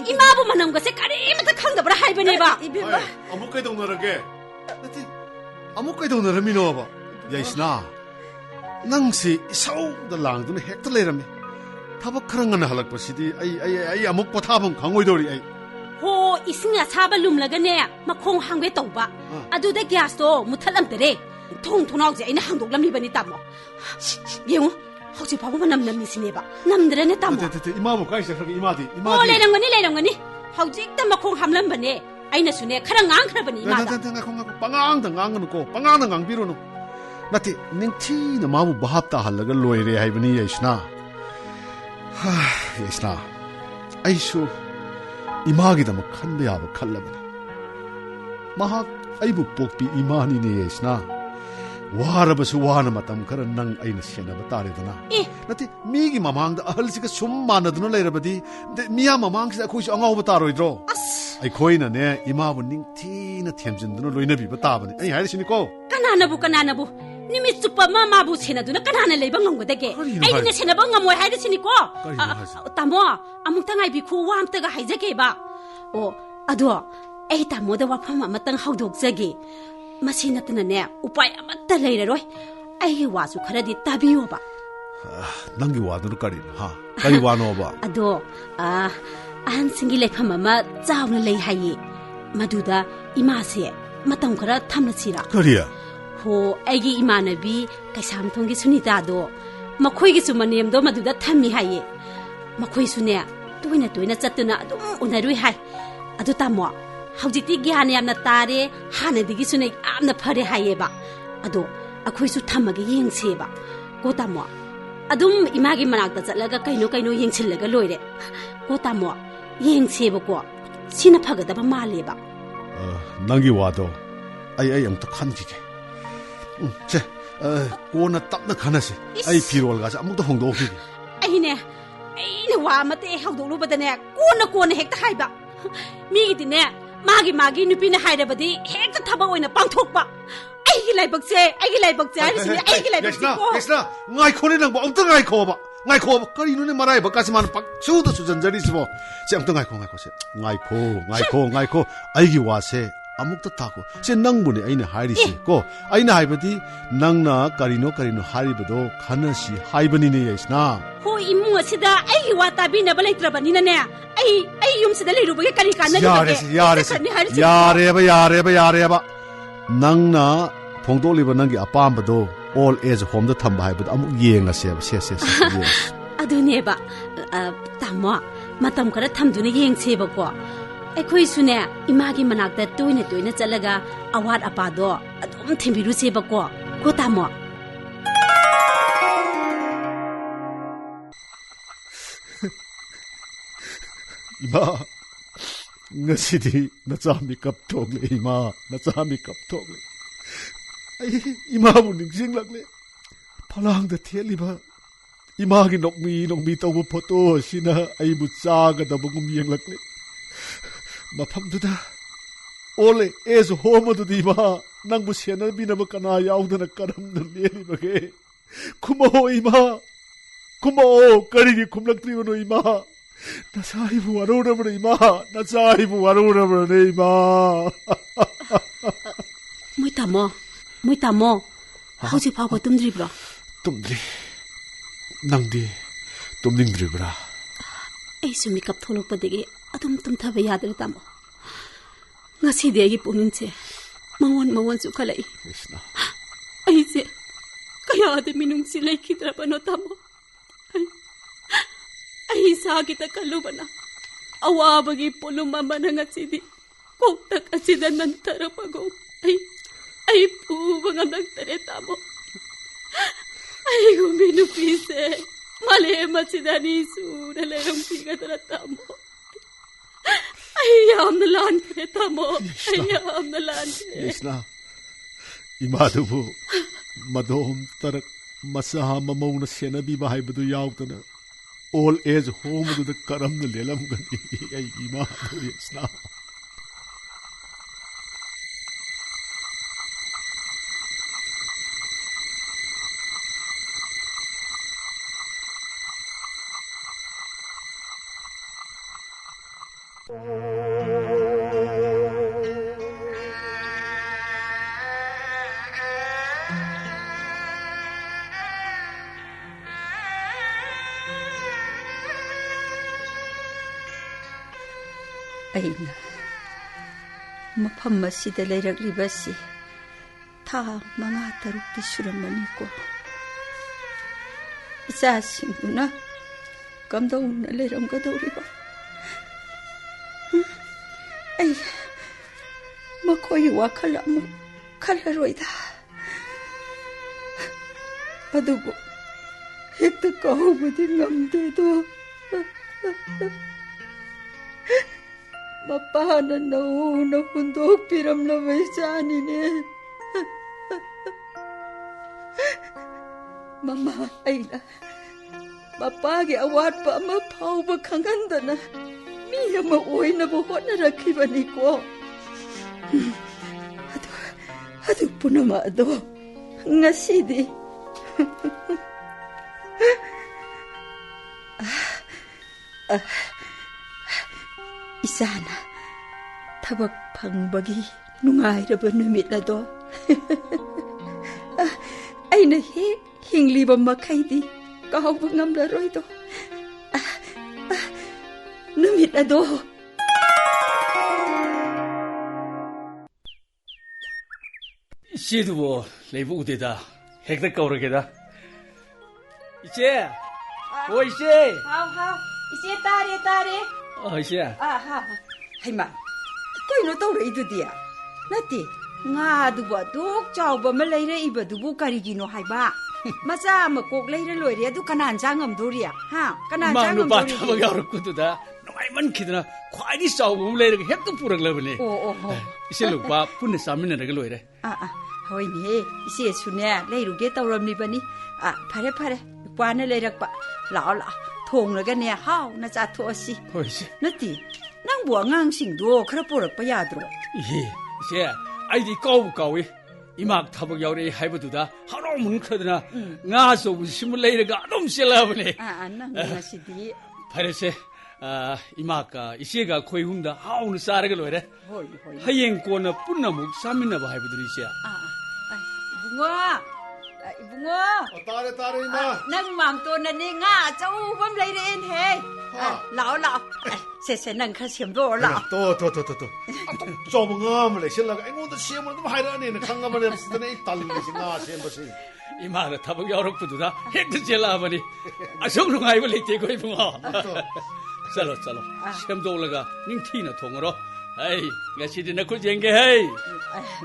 Speaker 2: 이마부 만남가세 까리마다 강다브라 하이바네바.
Speaker 3: 이비마
Speaker 5: 아무까지 동나라게. 아무까지 동나라 미노바. 야이스나. 낭시 사우다 랑도는 핵들 레이라메. 타박 크랑가나 할락바시디 아이 아무 포타봉 강오이도리 아이.
Speaker 2: 호 이승아 사발룸라가네 마콩 항괴 떠봐. 아두데 게스도 무탈람데레. 통통하지 아이나 항독람리바니 따모. 예웅 혹시 바보만 남미시네바. 남들에네 따모.
Speaker 5: 이마부 가이세 그렇게 이마디.
Speaker 2: 레랑거니. 하우직다 마콩 함람바네. 아이나 수네 카랑앙 크라바니 이마다.
Speaker 5: 빵앙당 앙는고 빵앙당 앙비로노. 나티 닝티나 마부 바합다 할라가 로이레 하이바니 예시나. 예시나. 아이슈 이마기다마 칸베야바 칼라바네. 마학 아이부 뽑비 이마니네 예시나. 와라바수 와나 마탐 카라 낭 아이나 시나바 따레드나. 나티 미기 마망다 아할시가 숨 마나드노 레라바디 미야 마망시다 코시 앙아오바 따로이드로. 아이 코이나네 이마부 닝티나 템진드노 로이나비바 따바네. 아이 하리시니코.
Speaker 2: 까나나부 니미 쭈빠 마마부 세나두나 까나나 레이바 ngamgo다게. 아이네 세나바 ngamoi 하이르시니코. 따모 아묵탕 아이비쿠 와함따가 하이자게바. 아도 에이 따모다 와팜 아마땅 하우독자게. 마시 나타나네 우파이 아마따 레이라로이. 아이게 와수 카라디 따비오바.
Speaker 5: 낭기 와도르 까리나. 까리 와노바.
Speaker 2: 아도 아한싱기 레팜 아마 짜우나 레이 하이. 마두다 이마세 마땅 카라 탐나치라.
Speaker 5: 까리야.
Speaker 2: 호 아이기 이마나비 가삼통기 수니다도 마코이기수 마니엠도 마두다 탐미 하이. 마코이수네 또이나 짰드나 아둠 오나루이 하이. 아도 따모 하우직티 기하네 암나 따레 하나디기수네 암나 파레 하이에바. 아도 아코이수 탐마게 잉세바. 고 따모 아둠 이마기 마낙다 잣라가 까이노 잉칠라가 로이레. 고 따모 잉세바고 시나 파가다바 말레바.
Speaker 5: 낭기 와도 아이 아무도 칸기게. 제 꼬나 딱나 가나시. 아이 비롤 가자 아무도 홍도 오기게.
Speaker 2: 아이네 와마테 하우도로바다네 꼬나 핵다 하이바. 미기디네 마기 누피네 하이라바디 핵다 타바 오이나 빵톡바. 아이기 라이박제 하리시네 아이기 라이박제.
Speaker 5: 예스나 nga이코네 낭보 엉뚱 nga이코바. nga이코바 까리 눈에 말아야 바까지만 박 수도 수전자리시보. 제 엉뚱 nga이코 아이기 와세 아묵도 타고 제 낭분에 아이네 하이리시 고 아이나 하이바디 낭나 까리노 하이바도 가나시 하이바니네 예스나.
Speaker 2: 호 이뭉어시다 아이기 와따비나 발레트라바니나네. 아이 юм시다 레루바게 까리 까나리바게.
Speaker 5: 야레바 낭나 봉돌리바 낭기 아빠암바도 올 에즈 홈도 탐바 하이바도 아묵 예행하세요. 세세.
Speaker 2: 아두네바 따모 마탐 카라 탐두네 예행세바고. 아이코이수네 이마기 마낙다 또이나 짤라가 아왓 아빠도 아둠 템비루세바고. 고 따모
Speaker 5: 이마 ngasi디 나자미 갑톡레 이마 나자미 갑톡레. 아이 이마부 닝싱락레. 팔랑다 텔리바 이마기 녹미 떠보 포토 시나 아이부 짜가다보고 미행락레. 마팜두다 올레 에즈 호모두디 이마 낭부 세나비나바 까나 야우드나 까람나 레리바게. 쿠모 이마 고마워. 까리기 곰락드리고는 이마. 나 사이부 와로우라버려 이마. 나 사이부 와로우라버려 이마.
Speaker 2: Mui tamo. Hauji 파고 뜸드리브라.
Speaker 5: 뜸드리. 낭디 뜸닝드리브라.
Speaker 2: Aisu mikap tholokpadegi adum tumthaba yadre tamo. Ngasidi agi puningche mawan su khalai.
Speaker 5: Krishna.
Speaker 2: Aise kayade minungsi laikhidrabano tamo. Ai sa kita kalubana. Awabagi puluma manangasidi. Koktak asida nantarapago. Ay puba nga nagtare tamo. Ay guminupise. Malema sida nisu nalayong pigatara tamo. Ayam nalan kare tamo. Ayam nalan kare.
Speaker 5: Krishna. 이마두부 마돔 따라 마사하 마마우나 세나비바 하이브도 야우다나 올 에즈 홈으로도 까람는 레람거니 이 이마두 예스나
Speaker 3: ꯑꯩꯅ ꯃꯐꯝ ꯑꯁꯤꯗ ꯂꯩꯔꯛꯂꯤꯕꯁꯤ ꯊꯥ 5-6ꯇꯤ ꯁꯨꯔꯝꯃꯅꯤꯀꯣ ꯏꯆꯥꯁꯤꯡꯗꯨꯅ ꯀꯝꯗꯧꯅ ꯂꯩꯔꯝꯒꯗꯧꯔꯤꯕ ꯑꯩ ꯃꯈꯣꯏꯒꯤ ꯋꯥꯈꯜ ꯑꯃꯨꯛ ꯈꯜꯂꯔꯣꯏꯗ ꯑꯗꯨꯕꯨ ꯍꯦꯛꯇ ꯀꯥꯎꯕꯗꯤ ꯉꯝꯗꯦꯗꯣ Mapana nauna hundok piram na may sanine. Mama, ay na. Mapagi awat pa mapaw ba kanganda na. Miya mauwi na buhot na rakiba ni ko. Ado po na maado. Nga sidi. 이사나 타박 방박이 누가이러버 누밋나도 아이나 힝리버 마카이디 까우버 감라로이도 누밋나도
Speaker 4: 이제도 뭐 레이브 우대다 핵다 까오르게다 이제 오 이제
Speaker 1: 하우 이제 따리
Speaker 4: 이제
Speaker 1: 하이마 거이노 떠오르 이두디야 나티 ngaduba duk chawba ma leire ibadubu karigino haiba macha ma kok leire loire adu kanan jangam doriya ha kanan jangam
Speaker 4: dori ma ba yaurkududa noiman khidna khwaidi chawba ma leire hektu puraglabane ise lukba punna samina raga loire
Speaker 1: hoine ise sune leiruge tawramni bani phare kwana leirakpa lao thonglaga ne haw na cha thosi
Speaker 4: hoisi
Speaker 1: nati nang bo ngang-singdo khara porakpa yadro
Speaker 4: ise 아이디 까우까위 이막 타복 야우레 하이브두다 하루문 크드나 나서 심을 레이르가 너무 셀라브네
Speaker 1: 나시디
Speaker 4: 파레세 이마까 이시가 코이훈다 하우는 싸르가 로이래 하이엔 꼬나 뿐나묵 사민나 바 하이브두리시야
Speaker 1: 이붕어
Speaker 5: 따레 이마
Speaker 1: 난 맘또나니 nga châu bấm lấy đến he lão 세 난 가시험도 올라
Speaker 5: 또 좁은 걸 실라가 아이고도 시험을 좀 하려니 강가만 했으더니 달리시 나 시험버시
Speaker 4: 이마가 타복 야우르부두다 핵도 젤라버니 아성롱 하이브 레이테고 이붕어 살로 시험도 올라가 닝티나 통으로 아이 nga시디 나 고쟁게 헤이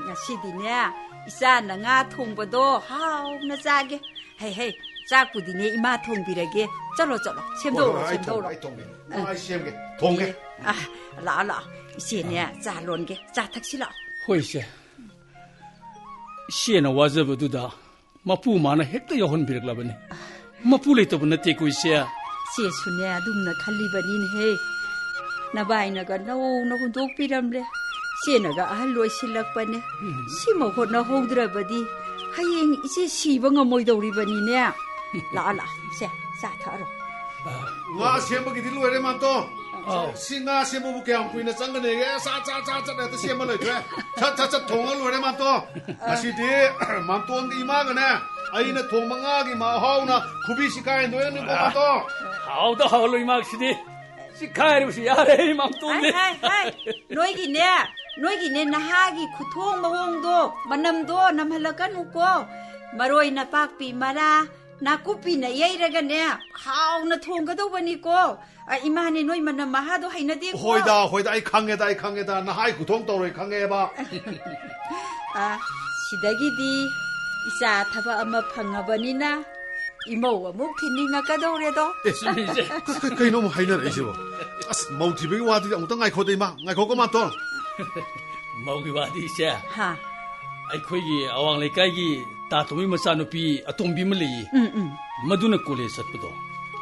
Speaker 1: nga시디냐 이사나 nga 통보도 하우나 자게 헤이 짝부디네 이마 통비라게 쩔어 셈도로
Speaker 5: 시험게 통게
Speaker 1: 라라 이시네 자론게 자탁시라
Speaker 4: 호이세 시에나 와저부두다 마푸마나 핵도 여혼 비럭라버니 마푸레토부 나테고 이시야
Speaker 1: 시에수네 dumna 칼리바닌 헤 나바이나가 나오나 혼독비람래 시에나가 아할로이 실락바네 시모 혼나 호드라바디 하잉 이제 시방아 모이더우리바니네 라라
Speaker 3: 사타로.
Speaker 5: 와 셈먹이 딜로에 맘또. 싱가 셈먹부 그냥 부인의 짱가네게 짜짜짜짜 셈먹 넣어줘. 차차차 통을 노래 맘또. 아시디 맘또인데 이마가네. 아이는 동망하기 마하우나 구비시카에 노예는 거 맘또.
Speaker 4: 하우다 하울로 이막시디 시카이르시 야래 맘또네.
Speaker 3: 하이 노이기네 나하기 구통 마홍도 만남도 남할라간 웃고 마로이나 빡비 마라 나꾸피나 예이라가네 하우나 통가도버니고 이마하니 노이 만남 마하도 하이나디
Speaker 5: 호이다 이 강해다 나 하이 구통 떠로 강해봐.
Speaker 3: 시다기디 이사 타바 아마 방아버니나 이모와 묵티닝아 까도래도
Speaker 4: 시미제
Speaker 5: 그이 너무 하이나 이시고. mau thì với hoa thì ông ta ngày khô đây mà ngày khô có mà to
Speaker 4: mau cái gì xe
Speaker 3: ha
Speaker 4: ai khơi gì awang lấy cái gì ta tụi mình mà sao nó bị atom bị mà lấy mà đun nó lấy sát bữa đó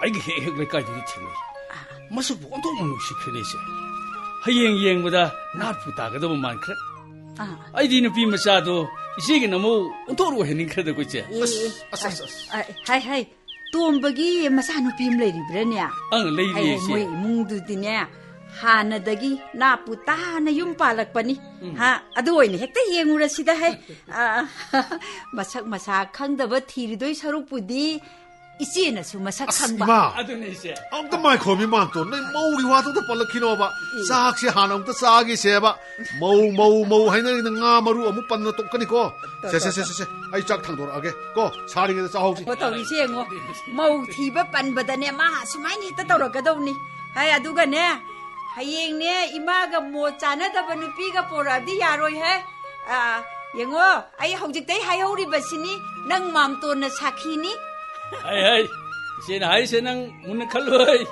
Speaker 4: ai cái hệ lấy cái gì chừng này mà sao bọn tôi muốn xịt cái này xe hay yeng mà da nát phụ ta cái đó mà mang khét ai đi nó bị mà sao đó 이게 너무 온도로 해는 그래도 그치
Speaker 3: 하이 톰버기 마사노 빔레리브라냐
Speaker 4: 레이리시
Speaker 3: 모이 뭉두디냐 하나다기 나쁘다나 юм팔락바니 하 아도이네 헥다 예ngu라시다 해 마삭 칸다바 티리도이 사룩부디 이제나수 마삭 칸바
Speaker 4: 아도네시
Speaker 5: 엉다 마이 코미 만또 내 모우리 와도도 빨라키노바 싹시 하나부터 싹이 세바 모우 하이나는 nga maru amu panna tokkaniको se ai chak thang dor age ko sari ge cha hauji
Speaker 3: botawi sengo mau thiba panbadane ma sumaini ta tawrakadawni hai aduga ne hayeng ne imaga mo chana daba nupiga porabdi yaroi he yengo ai haujiktai haihori basini nang mamtona sakhini
Speaker 4: hai 이제는 하이세는 문을 칼로이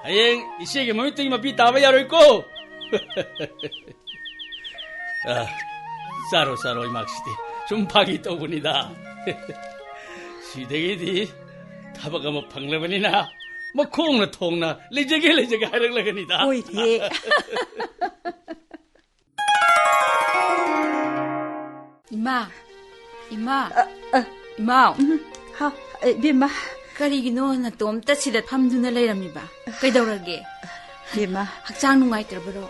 Speaker 4: 하행 이시에게 몸이 마비 다바야로 있고 사로 이막시디 좀 박이 떠보니다 시댁이디 다바가 뭐 방레번이나 뭐 콩나 통나 레제게 하려그니다
Speaker 3: 오이디 이마 하 비마
Speaker 1: ꯀꯔꯤꯒꯤꯅꯣ ꯅꯇꯣꯝꯇ ꯁꯤꯗ ꯐꯝꯗꯨꯅ ꯂꯩꯔꯝꯃꯤꯕ ꯀꯩꯗꯧꯔꯒꯦ
Speaker 3: 비마
Speaker 1: ꯍꯛꯆꯥꯡ ꯅꯨꯡꯉꯥꯏꯇ꯭ꯔꯕꯔꯣ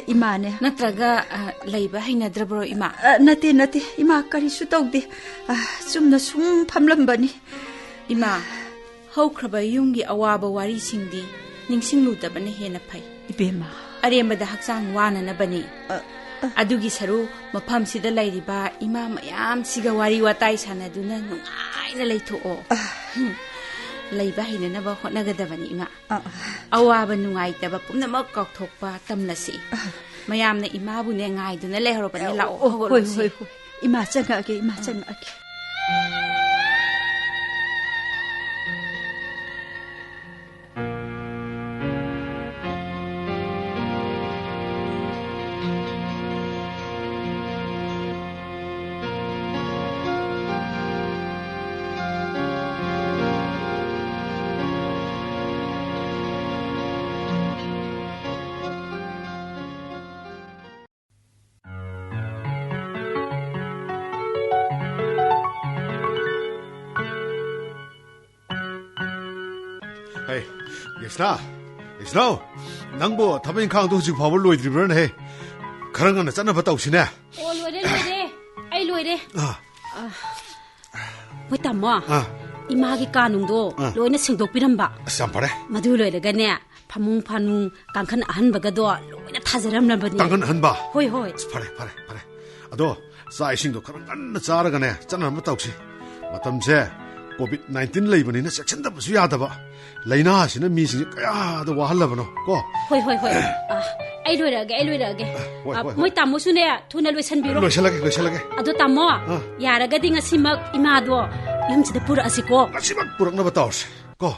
Speaker 3: 이마네
Speaker 1: ꯅꯠꯇ꯭ꯔꯒ ꯂꯩꯕ ꯍꯩꯅꯗ꯭ꯔꯕꯔꯣ 이마
Speaker 3: 나티 이마 까리수 떠우디 좀나 숨 팜람바니
Speaker 1: 이마 ꯍꯧꯈ꯭ꯔꯕ ꯌꯨꯝꯒꯤ ꯑꯋꯥꯕ ꯋꯥꯔꯤꯁꯤꯡꯗꯤ ꯅꯤꯡꯁꯤꯡꯂꯨꯗꯕꯅ ꯍꯦꯟꯅ ꯐꯩ
Speaker 3: 이베마
Speaker 1: ꯑꯔꯦꯝꯕꯗ ꯍꯛꯆꯥꯡ ꯋꯥꯅꯅꯕꯅꯤ ꯑꯗꯨꯒꯤ ꯁꯔꯨ ꯃꯐꯝꯁꯤꯗ ꯂꯩꯔꯤꯕ ꯏꯃꯥ ꯃꯌꯥꯝꯁꯤꯒ ꯋꯥꯔꯤ ꯋꯥꯇꯥꯏ ꯁꯥꯟꯅꯗꯨꯅ ꯅꯨꯡꯉꯥꯏꯅ ꯂꯩꯊꯣꯛꯑꯣ ꯂꯩꯕ ꯍꯩꯅꯅꯕ ꯍꯣꯠꯅꯒꯗꯕꯅꯤ ꯏꯃꯥ ꯑꯋꯥꯕ ꯅꯨꯡꯉꯥꯏꯇꯕ ꯄꯨꯝꯅꯃꯛ ꯀꯥꯎꯊꯣꯛꯄ ꯇꯝꯂꯁꯤ ꯃꯌꯥꯝꯅ ꯏꯃꯥꯕꯨꯅꯦ ꯉꯥꯏꯗꯨꯅ ꯂꯩꯍꯧꯔꯕꯅꯤ ꯂꯥꯛꯑꯣ
Speaker 3: ꯍꯣꯏ 이마 ꯆꯪꯉꯛꯑꯒꯦ
Speaker 5: Hey, 예스나, 낭보 다빈 강도 지금 밥을 놓이드리면 해. 그런 거는 짠나 봤다 오시네.
Speaker 2: 로이래. 아이 로이래. 뭐 담모. 이마기 까농도 로이나 생독비람바.
Speaker 5: 쌈파래.
Speaker 2: 마두 로이래가네. 파뭉 깡칸 한바가도 로이나 타자람람바니.
Speaker 5: 깡칸 한바.
Speaker 2: 호이.
Speaker 5: 파래. 아도 사이싱도 그런 건 자라가네. 짠나 봤다 혹시. 마탐제 COVID-19 레이번이나 섹션다 무슨 야다바. 레이나 하시는 미신이 까야도 와할라버노. 고.
Speaker 2: 호이. 아이 로이라게. 뭐 담모수네 투나 로이산비로.
Speaker 5: 로이샬라게.
Speaker 2: 아도 담모. 야라가디 ngasimak 이마도 염치다 뿌라시고.
Speaker 5: 마지막 뿌락나 봤다 오시. 고.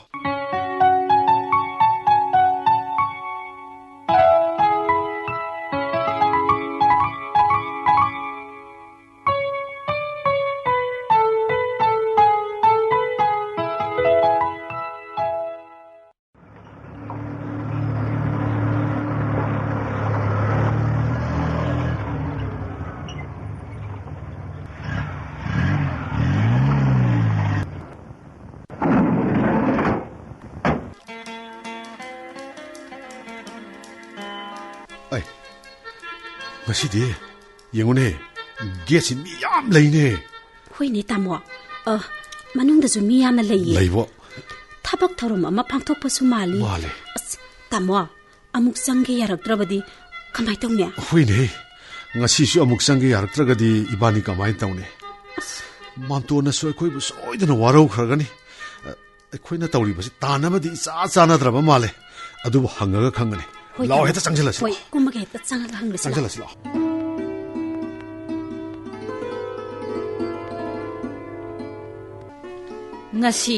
Speaker 5: ngasi디 yengone gesi mi yam leine
Speaker 2: hoine tamo manungdasu mi yamna leye
Speaker 5: leibo
Speaker 2: tabak tharom ama phangthokpasu mali
Speaker 5: male
Speaker 2: tamo amuk sangge yaraktrabadi kamai tawne
Speaker 5: hoine ngasi su amuk sangge yaraktragadi ibani kamai tawne mantona so khoi bu soidana warau khragani khoina tawri basi tanamadi cha chanadraba male adu hangaga khangani lao heta changjalasi
Speaker 2: hoi kumage heta changaga hanglasi
Speaker 5: changjalasi lao
Speaker 1: ngasi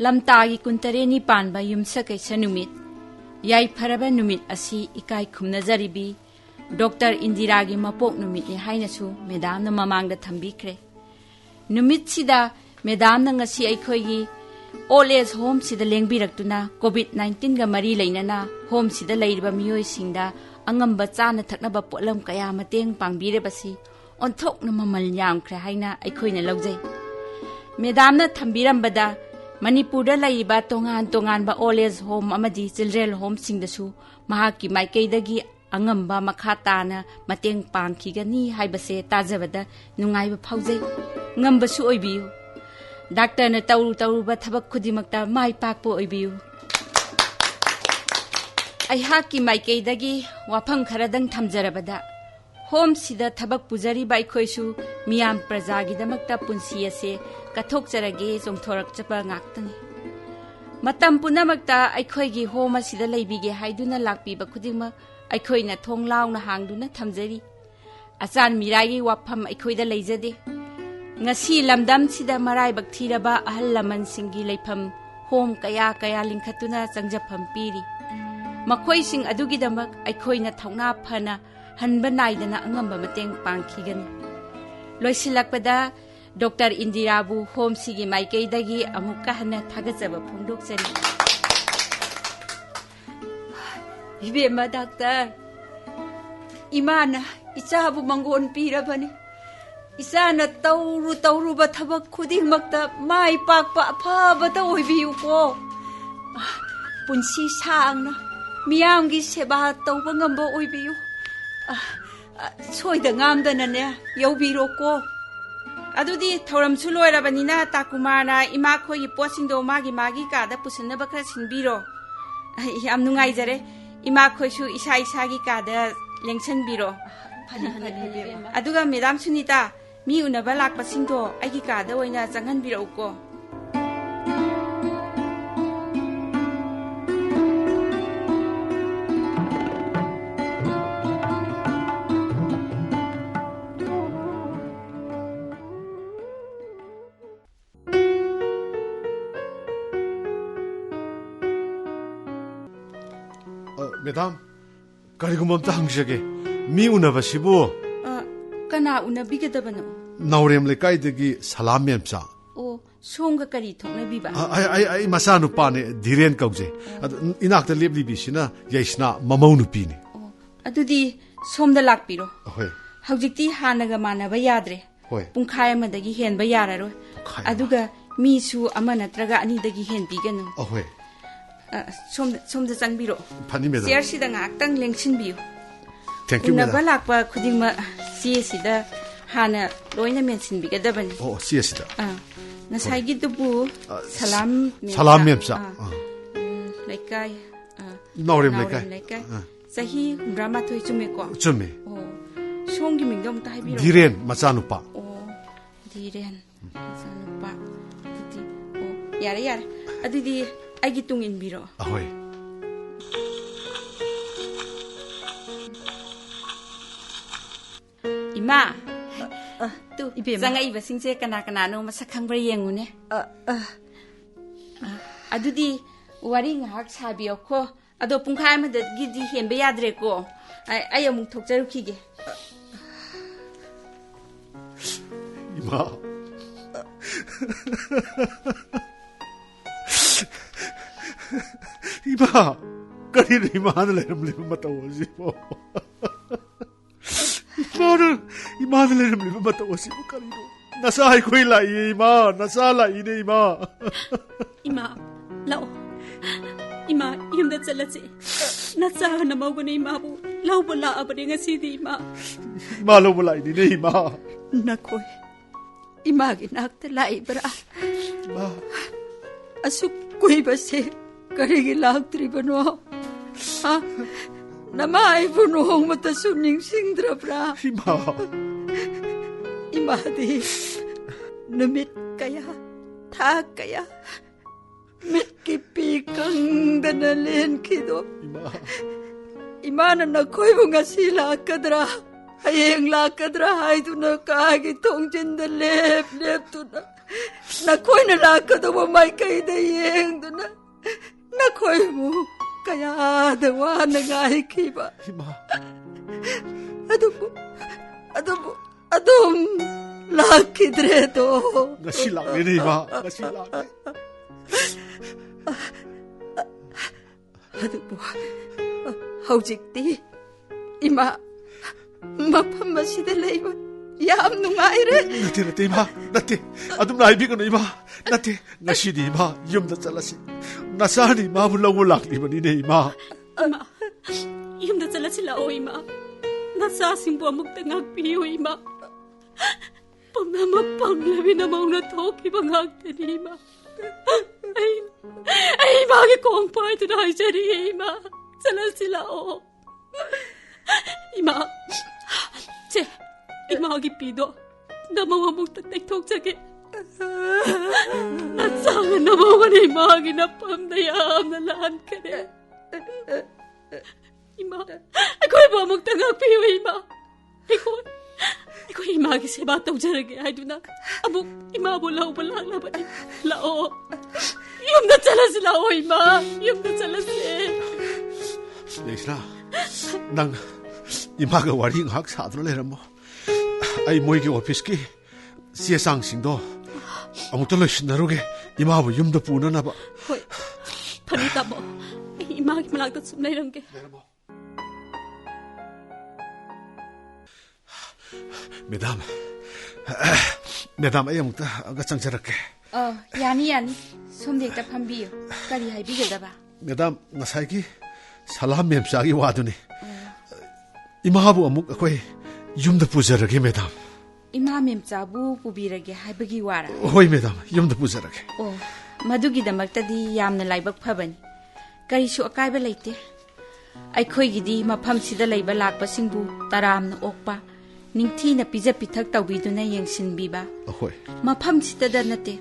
Speaker 1: lamtagi kuntareni panba yumsa kaisa numit yai pharaba numit asi ikai khumnajaribi Dr. Indira gi mapok numit ni hainasu madam na mamangda thambikre numit sida madam na ngasi aikhoigi old age home sida lengbirakuna COVID-19 ga mari leinana home sida leiriba miyoi singda angamba chana thaknaba potlam kaya mateng pangbire basi onthok na mamal yamkhre haina aikhoina laujai madam na thambirambada Manipurda laiba tongan ba old age home amadi children home singdasu mahaki maikaidagi angamba makhatana mateng pangkhigani haibase tajabada nungaiba phaujai ngambasu oibiyu Doctor na tauru ba thabak khudimakta mai pakpo oibiyu ai haki maikaidagi wafam kharadang thamjarabada home sida thabak pujari bai khoisu miyam prajagi damakta punsi ase kathok charage jongthorak chapa ngaktani matam punamakta aikhoigi home sida leibige haiduna lakpiba khudingma aikhoina thonglauna hangduna thamjari achan miragi wafam aikhoida leijade ngasi lamdam sida marai bakthiraba ahal laman singi leifam home kaya lingkhatuna changjafam piri makhoi sing adugi damak aikhoina thongna phana hanba naidana angamba mateng pangkhigani loisilakpada Dr. Indira bu home sigi maikaidagi amukka hana thagajaba phongdokchari ibema doctor imana ichabu mangon pirabani isana tauru ba thabak khuding makta mai pakpa phaba ta oibiu ko punsi sangna miyamgi seba tauba ngamba oibiu soida ngamdana ne yobiro ko adudi thoram su loirabanina takumana ima khoi posingdo magi ka da pusanna bakra sinbiro yam nungai jare ima khoi su isa gi ka da lengsan biro aduga madam sunita mi unaba lakpasingdo aigi ka da oina changan biro ko
Speaker 5: Madam, karigumam ta hangshage mi unabasibu
Speaker 1: kana unabigadabano
Speaker 5: naurem lekaidagi salam memsa
Speaker 1: o songa kari thokna biba
Speaker 5: ai masanu pane dhiren kauje inakta lebli bisina yaisna mamau nupi ni
Speaker 1: adudi somda lakpiro
Speaker 5: hoi
Speaker 1: haujikti hanaga manaba yadre
Speaker 5: hoi
Speaker 1: pungkhai amadagi henba yararo aduga mi su ama natraga ani dagi hen biganu
Speaker 5: hoi
Speaker 1: somda changbiro
Speaker 5: phani meda
Speaker 1: chair sida ngaktang lengsin biu
Speaker 5: thank you
Speaker 1: unaba
Speaker 5: meda
Speaker 1: lakpa khudingma si sida hana loina mention bigadabani
Speaker 5: oh si sida
Speaker 1: nasagi dubu salam
Speaker 5: memsa
Speaker 1: laikai
Speaker 5: naurem lekai
Speaker 1: sahi drama thoi chume ko
Speaker 5: chume
Speaker 1: oh songi mingdom ta haibiro
Speaker 5: dhiren machanupa
Speaker 1: oh dhiren machanupa tuti oh yare adudi aigi tung inbiro
Speaker 5: ahoi
Speaker 1: ima tu zanga iba singse kana no masakhang bra yengune adudi wari ngahak sabiyo ko ado pungkhai ma da gidi henbe yadre ko ai amuk thokjarukige
Speaker 5: ima ima kari ima na leram liba matawasi po ima na leram liba matawasi po kari no nasa ay ko'y lai ima nasa lai ne ima
Speaker 2: ima lao ima yumda chalatse nacha na maugune ima bu ꯂꯧꯕ ꯂꯥꯛꯑꯕꯅꯤ ꯉꯁꯤꯗꯤ ꯏꯃꯥ
Speaker 5: 이마 로블라 이니네 이마
Speaker 3: 나코이 이마기 낙타 라이브라
Speaker 5: 이마
Speaker 3: asuk kuibase karigi lagtribano ha namai bunuhong mata suning singdrabra
Speaker 5: 이마
Speaker 3: imadi numit kaya tha kaya mit ki pikang danalen kido
Speaker 5: 이마
Speaker 3: imana na koi bunga sila kadra hayeng la kadra haiduna kaagi tongjinda lep tuna na koi na la kadwa mai kai da yeng duna na koi mu kaya da wa na ngai kiba
Speaker 5: 이마
Speaker 3: adum lakidredo
Speaker 5: ngasi lakne ne ima ngasi lakne
Speaker 3: adubu haujikti ima mafam asida leiba yam nungaire
Speaker 5: nate ima nate adum laibigano ima nate ngasi di ima yumda chalasi nasani ma bu lawu lakni bani ne ima
Speaker 2: 이마 yumda chalasi lao 이마 nasasimbu amukta ngakpiyo 이마 pomnama pamlabi na mauna thokiba ngaktani 이마 ay magi kongpay to na haijari 이마 chalasi lao 이마 제 이마기 pido namawa mukta tektok jage nasaga namawa na imagi na pamdayam na laan ka rin 이마, ako'y bumugtang agpiyo, 이마. Ako'y imagi sa batang jaragi, ay doon na. Amok, ima mo lao ba lang laban? Lao. Yung natsala si lao, ima. Yung natsala si.
Speaker 5: 내시라 난 이마가 와리 학 사들래라 뭐 아이 모이기 오피스키 세상신도 아무것도 신나로게 이마부 юм도 부너나 봐
Speaker 2: Hoy, panita mo. Imagi malagtat sumnay lang ke.
Speaker 5: 매담 아무것도 가장 저렇게
Speaker 1: 야니 솜데ꯛ다 판비요 까리 하이비게다바
Speaker 5: 매담 나사이기 살람 맴싸기 와두니 이마부 아무 거의 юм도 부자르게 매담
Speaker 1: 이마 맴짜부 부비라게 하이비기 와라
Speaker 5: 호이 매담 юм도 부자르게
Speaker 1: 마두기다막따디 얌나 라이박 파바니 까리수 아까이바 레이테 아이코이기디 마팜시다 레이바 락바싱부 따라암나 옥바 닝티나 피자 피탁 따위두나 영신비바
Speaker 5: 호이
Speaker 1: 마팜시다다 나테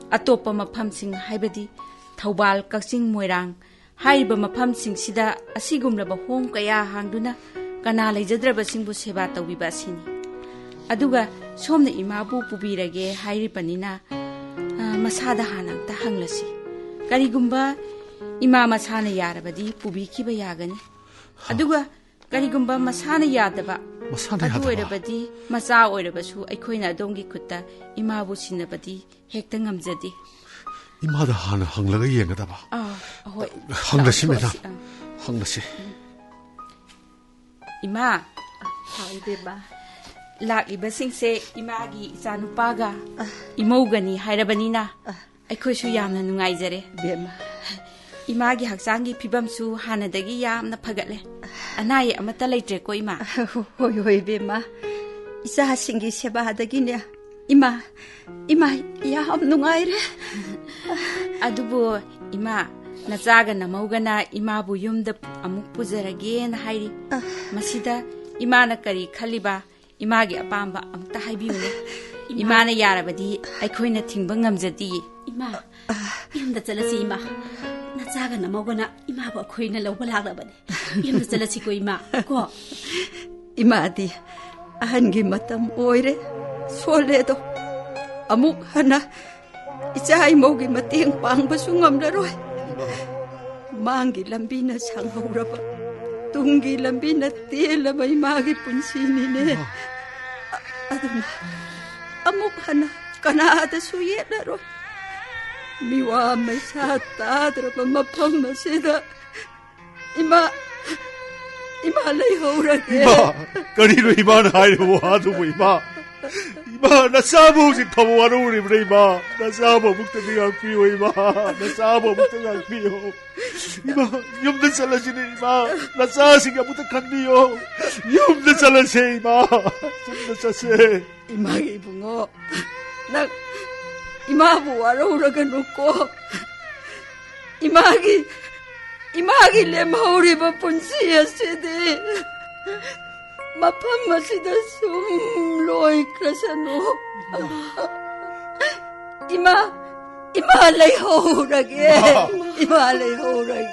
Speaker 1: 아토빠 마팜싱 하이바디 타우발 깍싱 모이랑 하이바 마팜싱시다 아시굼라바 홍 까야 항두나 까나 레이자드라바싱부 세바 따위바시니 아두가 솜나 이마부 부비라게 하이리바니나 마사다 하낭타 항라시 까리굼바 이마 마사나 야라바디 부비키바 야가니 아두가 까리굼바 마사나 야다바 아두 오이라바디 마사 오이라바수 아이코이나 동기 쿠타 이마부 신나바디 헥타 ngamjadi
Speaker 5: 이마다 하나 항라가 이행하다 봐
Speaker 1: 호이
Speaker 5: 항라시 매담 항라시
Speaker 1: 이마
Speaker 3: haibeba
Speaker 1: ꯂꯥꯛꯂꯤꯕꯁꯤꯡꯁꯦ ꯏꯃꯥꯒꯤ ꯏꯆꯥꯅꯨꯄꯥꯒ ꯏꯃꯧꯒꯅꯤ ꯍꯥꯏꯔꯕꯅꯤꯅ ꯑꯩꯈꯣꯏꯁꯨ ꯌꯥꯝꯅ ꯅꯨꯡꯉꯥꯏꯖꯔꯦ
Speaker 3: bema
Speaker 1: 이마기 학상기 피밤수 하나되기 얌나 파갈래 아나이 아마따 레이트레코 이마
Speaker 3: hoy bema isa singi 세바하다기냐 이마 yam nungaire
Speaker 1: 아두부 이마 나자가 나마우가나 이마부 юм다 아묵 부자라게나 하이리 마시다 이마나 까리 칼리바 이마기 아빠암바 아무따 하이비우네 이마나 야라바디 아이코이나 팅바 ngamjadi
Speaker 2: 이마, yumda chalasi 이마. 나자가 나마고나 이마부 ako'yna lauba laklabani. Yumda chalasi ko 이마. Ko.
Speaker 3: imadi ahangi matam oire soledo amuk hana ichai mogi mateng pangbasu ngamlaroi mangi lambina sanghauraba tungi lambina telaba imagi punsini ne aduna amuk hana kanada suyelaroi miwa mesa tadraba mapam masida ima lay haurage
Speaker 5: 이마 거리로 이마는 하이로 와두고 이마 이마, 나 싸보 오직 더모하러 오리브래, 이마. 나 싸보 묵더니 강비요, 이마. 나 싸보 묵더니 강비요. 이마, 염든 살라시네, 이마. 나 싸시가 묵더 강비요. 염든 살라세, 이마. 염든 살세.
Speaker 3: 이마기 붕어. 나, 이마부 와러 오라가 놓고, 이마기 내 마우리바 본시였으디. 마판 마시다 숨로이 크라사노. 이마 레이호라게. 이마 레이호라게.